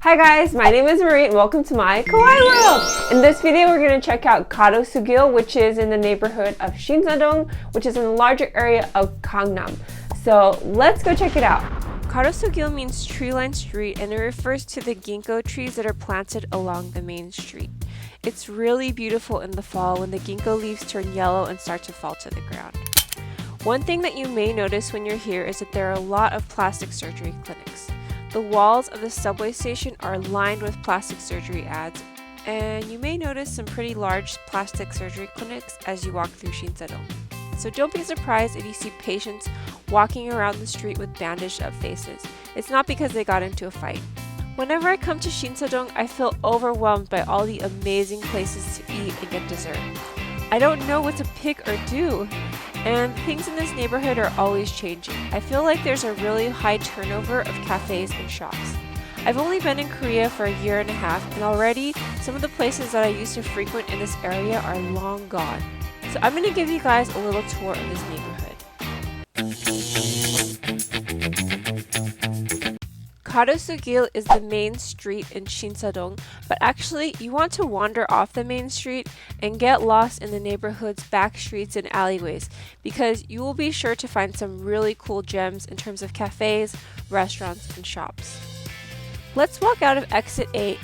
Hi guys, my name is Marie and welcome to my Kawaii world! In this video we're going to check out Garosugil, which is in the neighborhood of Sinsa-dong, which is in the larger area of Gangnam. So let's go check it out. Garosugil means tree-lined street and it refers to the gingko trees that are planted along the main street. It's really beautiful in the fall when the gingko leaves turn yellow and start to fall to the ground. One thing that you may notice when you're here is that there are a lot of plastic surgery clinics. The walls of the subway station are lined with plastic surgery ads, and you may notice some pretty large plastic surgery clinics as you walk through Sinsa-dong. So don't be surprised if you see patients walking around the street with bandaged up faces. It's not because they got into a fight. Whenever I come to Sinsa-dong, I feel overwhelmed by all the amazing places to eat and get dessert. I don't know what to pick or do, and things in this neighborhood are always changing. I feel like there's a really high turnover of cafes and shops. I've only been in Korea for a year and a half, and already some of the places that I used to frequent in this area are long gone. So I'm going to give you guys a little tour of this neighborhood. Garosugil is the main street in Sinsa-dong, but actually you want to wander off the main street and get lost in the neighborhood's back streets and alleyways because you will be sure to find some really cool gems in terms of cafes, restaurants, and shops. Let's walk out of exit 8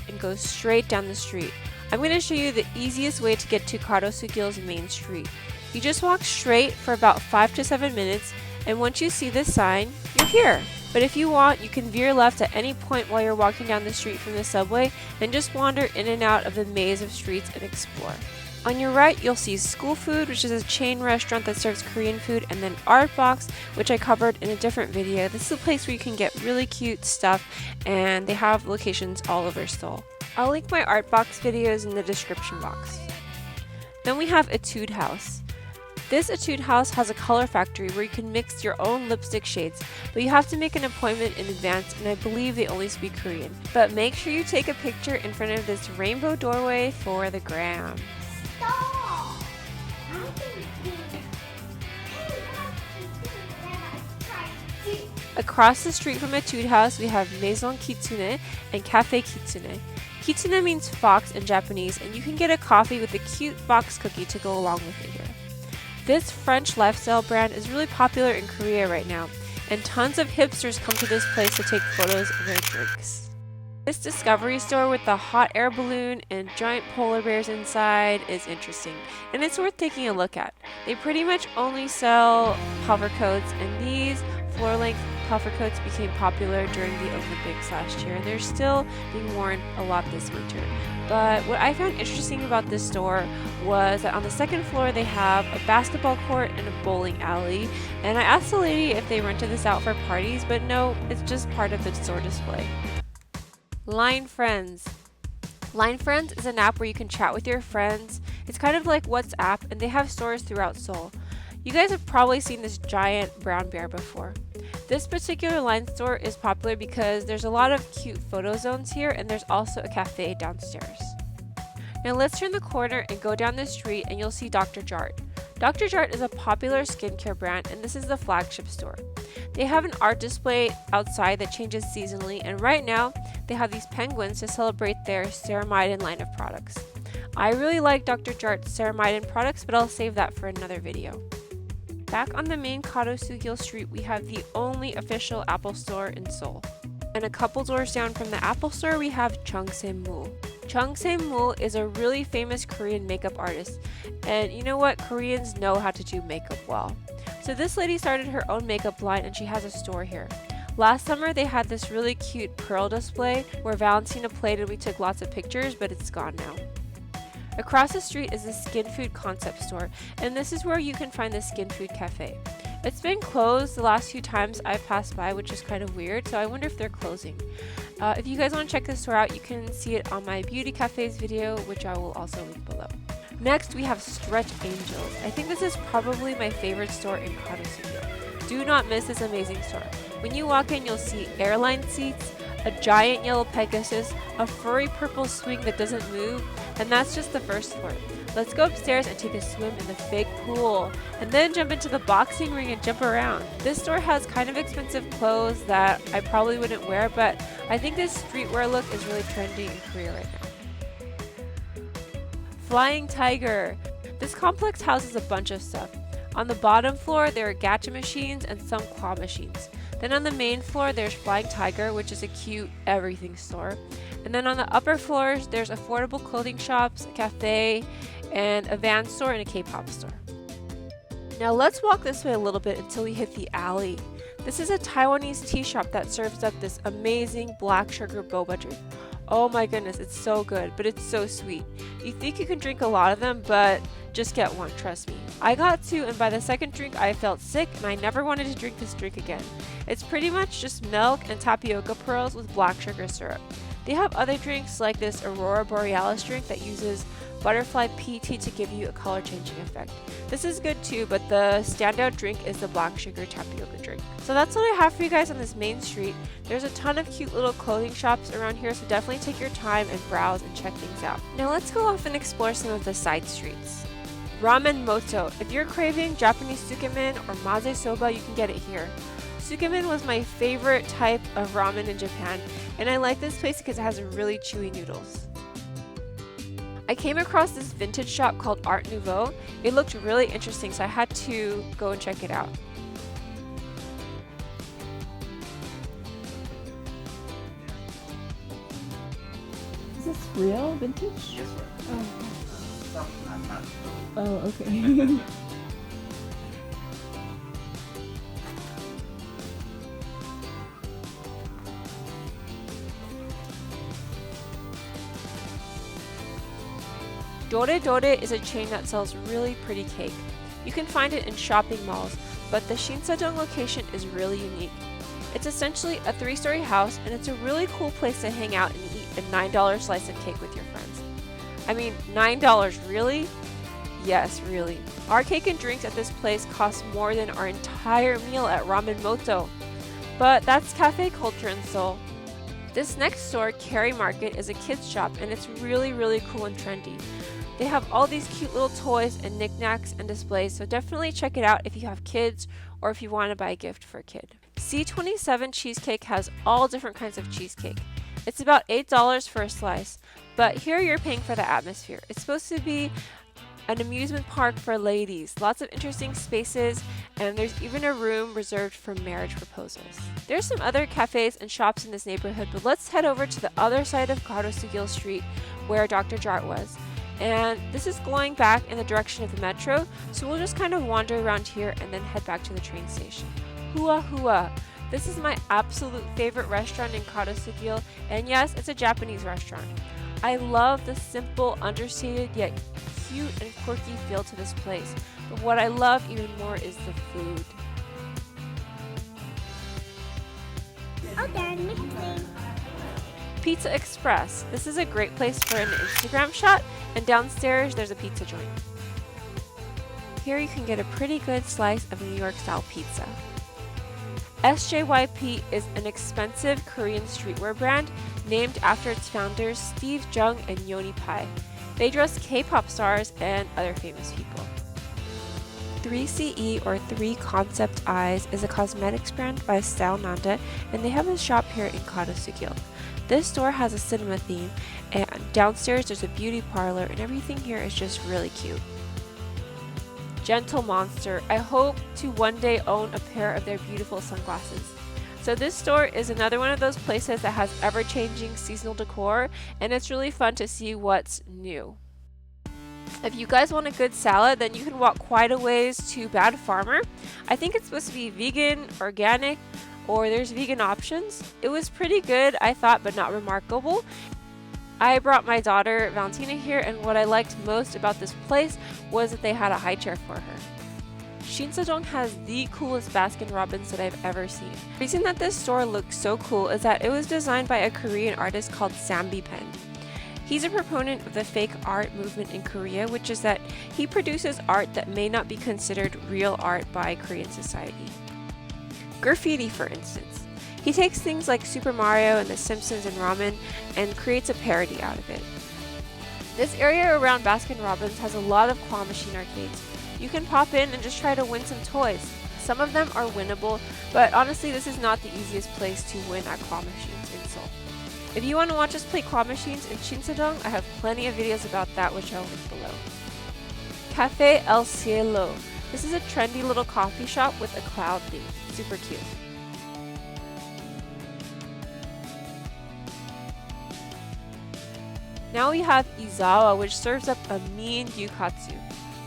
and go straight down the street. I'm going to show you the easiest way to get to Garosugil's main street. You just walk straight for about 5 to 7 minutes, and once you see this sign, you're here. But if you want, you can veer left at any point while you're walking down the street from the subway and just wander in and out of the maze of streets and explore. On your right, you'll see School Food, which is a chain restaurant that serves Korean food, and then Artbox, which I covered in a different video. This is a place where you can get really cute stuff, and they have locations all over Seoul. I'll link my Artbox videos in the description box. Then we have Etude House. This Etude House has a color factory where you can mix your own lipstick shades, but you have to make an appointment in advance, and I believe they only speak Korean. But make sure you take a picture in front of this rainbow doorway for the gram. Stop! Across the street from Etude House, we have Maison Kitsune and Cafe Kitsune. Kitsune means fox in Japanese, and you can get a coffee with a cute fox cookie to go along with it here. This French lifestyle brand is really popular in Korea right now, and tons of hipsters come to this place to take photos of their drinks. This discovery store with the hot air balloon and giant polar bears inside is interesting, and it's worth taking a look at. They pretty much only sell puffer coats, and these floor-length puffer coats became popular during the Olympics last year, and they're still being worn a lot this winter. But what I found interesting about this store was that on the second floor they have a basketball court and a bowling alley, and I asked the lady if they rented this out for parties, but no, it's just part of the store display. Line Friends. Line Friends is an app where you can chat with your friends. It's kind of like WhatsApp, and they have stores throughout Seoul. You guys have probably seen this giant brown bear before. This particular Line store is popular because there's a lot of cute photo zones here, and there's also a cafe downstairs. Now let's turn the corner and go down the street and you'll see Dr. Jart. Dr. Jart is a popular skincare brand, and this is the flagship store. They have an art display outside that changes seasonally, and right now they have these penguins to celebrate their Ceramide line of products. I really like Dr. Jart's Ceramide products, but I'll save that for another video. Back on the main Garosugil street, we have the only official Apple store in Seoul. And a couple doors down from the Apple store, we have Chung Se-moo. Chung Se-moo is a really famous Korean makeup artist. And you know what? Koreans know how to do makeup well. So this lady started her own makeup line, and she has a store here. Last summer, they had this really cute pearl display where Valentina played and we took lots of pictures, but it's gone now. Across the street is the Skinfood concept store, and this is where you can find the Skinfood Cafe. It's been closed the last few times I've passed by, which is kind of weird, so I wonder if they're closing. If you guys want to check this store out, you can see it on my Beauty Cafes video, which I will also link below. Next, we have Stretch Angels. I think this is probably my favorite store in Garosugil. Do not miss this amazing store. When you walk in, you'll see airline seats, a giant yellow Pegasus, a furry purple swing that doesn't move, and that's just the first floor. Let's go upstairs and take a swim in the fake pool, and then jump into the boxing ring and jump around. This store has kind of expensive clothes that I probably wouldn't wear, but I think this streetwear look is really trendy in Korea right now. Flying Tiger. This complex houses a bunch of stuff. On the bottom floor, there are gacha machines and some claw machines. Then on the main floor, there's Flying Tiger, which is a cute everything store. And then on the upper floors, there's affordable clothing shops, a cafe, and a van store and a K-pop store. Now let's walk this way a little bit until we hit the alley. This is a Taiwanese tea shop that serves up this amazing black sugar boba drink. Oh my goodness, it's so good, but it's so sweet. You think you can drink a lot of them, but just get one, trust me. I got two, and by the second drink I felt sick and I never wanted to drink this drink again. It's pretty much just milk and tapioca pearls with black sugar syrup. They have other drinks like this Aurora Borealis drink that uses butterfly pea tea to give you a color changing effect. This is good too, but the standout drink is the black sugar tapioca drink. So that's what I have for you guys on this main street. There's a ton of cute little clothing shops around here, so definitely take your time and browse and check things out. Now let's go off and explore some of the side streets. Ramen Moto. If you're craving Japanese tsukemen or maze soba, you can get it here. Tsukemen was my favorite type of ramen in Japan, and I like this place because it has really chewy noodles. I came across this vintage shop called Art Nouveau. It looked really interesting, so I had to go and check it out. Is this real vintage? Yes, sir. Oh, okay. Dore Dore is a chain that sells really pretty cake. You can find it in shopping malls, but the Sinsa-dong location is really unique. It's essentially a 3-story house, and it's a really cool place to hang out and eat a $9 slice of cake with your friends. I mean, $9, really? Yes, really. Our cake and drinks at this place cost more than our entire meal at Ramen Moto. But that's cafe culture in Seoul. This next store, Carry Market, is a kids shop, and it's really cool and trendy. They have all these cute little toys and knickknacks and displays, so definitely check it out if you have kids or if you want to buy a gift for a kid. C27 Cheesecake has all different kinds of cheesecake. It's about $8 for a slice, but here you're paying for the atmosphere. It's supposed to be an amusement park for ladies, lots of interesting spaces, and there's even a room reserved for marriage proposals. There's some other cafes and shops in this neighborhood, but let's head over to the other side of Garosugil Street where Dr. Jart was. And this is going back in the direction of the metro, so we'll just kind of wander around here and then head back to the train station. Huahua. This is my absolute favorite restaurant in Garosugil, and yes, it's a Japanese restaurant. I love the simple, understated, yet cute and quirky feel to this place, but what I love even more is the food. Okay, mixing. Pizza Express. This is a great place for an Instagram shot, and downstairs there's a pizza joint. Here you can get a pretty good slice of New York style pizza. SJYP is an expensive Korean streetwear brand named after its founders Steve Jung and Yoni Pai. They dress K-pop stars and other famous people. 3CE or 3 Concept Eyes is a cosmetics brand by Style Nanda, and they have a shop here in Garosugil. This store has a cinema theme, and downstairs there's a beauty parlor, and everything here is just really cute. Gentle Monster. I hope to one day own a pair of their beautiful sunglasses. So this store is another one of those places that has ever-changing seasonal decor, and it's really fun to see what's new. If you guys want a good salad, then you can walk quite a ways to Bad Farmer. I think it's supposed to be vegan, organic, or there's vegan options. It was pretty good, I thought, but not remarkable. I brought my daughter Valentina here, and what I liked most about this place was that they had a high chair for her. Sinsa-dong has the coolest Baskin-Robbins that I've ever seen. The reason that this store looks so cool is that it was designed by a Korean artist called Sambi Pen. He's a proponent of the fake art movement in Korea, which is that he produces art that may not be considered real art by Korean society. Graffiti, for instance. He takes things like Super Mario and The Simpsons and ramen and creates a parody out of it. This area around Baskin-Robbins has a lot of claw machine arcades. You can pop in and just try to win some toys. Some of them are winnable, but honestly this is not the easiest place to win at claw machines in Seoul. If you want to watch us play claw machines in Sinsa-dong, I have plenty of videos about that which I'll link below. Cafe El Cielo. This is a trendy little coffee shop with a cloud theme. Super cute. Now we have Izawa, which serves up a mean gyukatsu.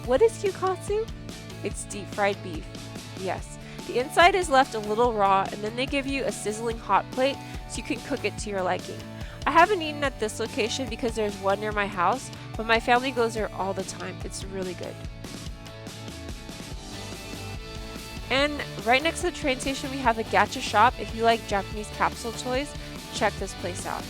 What is gyukatsu? It's deep fried beef. Yes. The inside is left a little raw, and then they give you a sizzling hot plate so you can cook it to your liking. I haven't eaten at this location because there's one near my house, but my family goes there all the time. It's really good. And right next to the train station we have a Gacha Shop. If you like Japanese capsule toys, check this place out.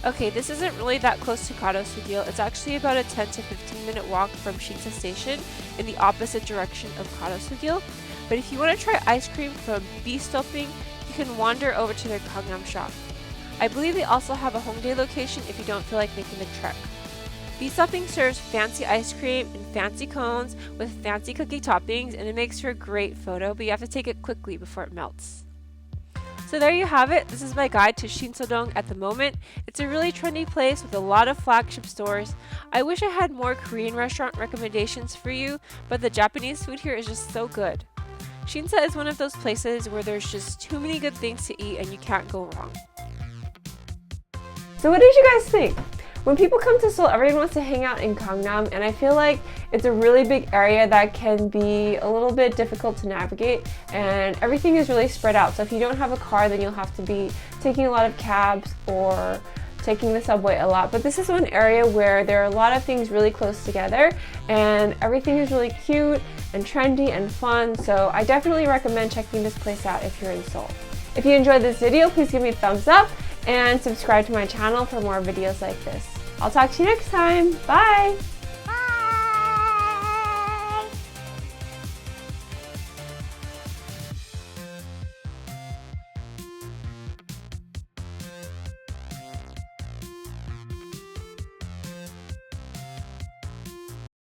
Okay, this isn't really that close to Garosugil. It's actually about a 10 to 15 minute walk from Shinsa Station in the opposite direction of Garosugil. But if you want to try ice cream from Bee-Stopping, you can wander over to their Gangnam shop. I believe they also have a Hongdae location if you don't feel like making the trek. Bee-Stopping serves fancy ice cream and fancy cones with fancy cookie toppings, and it makes for a great photo, but you have to take it quickly before it melts. So there you have it. This is my guide to Sinsa-dong at the moment. It's a really trendy place with a lot of flagship stores. I wish I had more Korean restaurant recommendations for you, but the Japanese food here is just so good. Shinsa is one of those places where there's just too many good things to eat and you can't go wrong. So what did you guys think? When people come to Seoul, everyone wants to hang out in Gangnam, and I feel like it's a really big area that can be a little bit difficult to navigate, and everything is really spread out. So if you don't have a car, then you'll have to be taking a lot of cabs or taking the subway a lot. But this is one area where there are a lot of things really close together, and everything is really cute and trendy and fun. So I definitely recommend checking this place out if you're in Seoul. If you enjoyed this video, please give me a thumbs up and subscribe to my channel for more videos like this. I'll talk to you next time. Bye!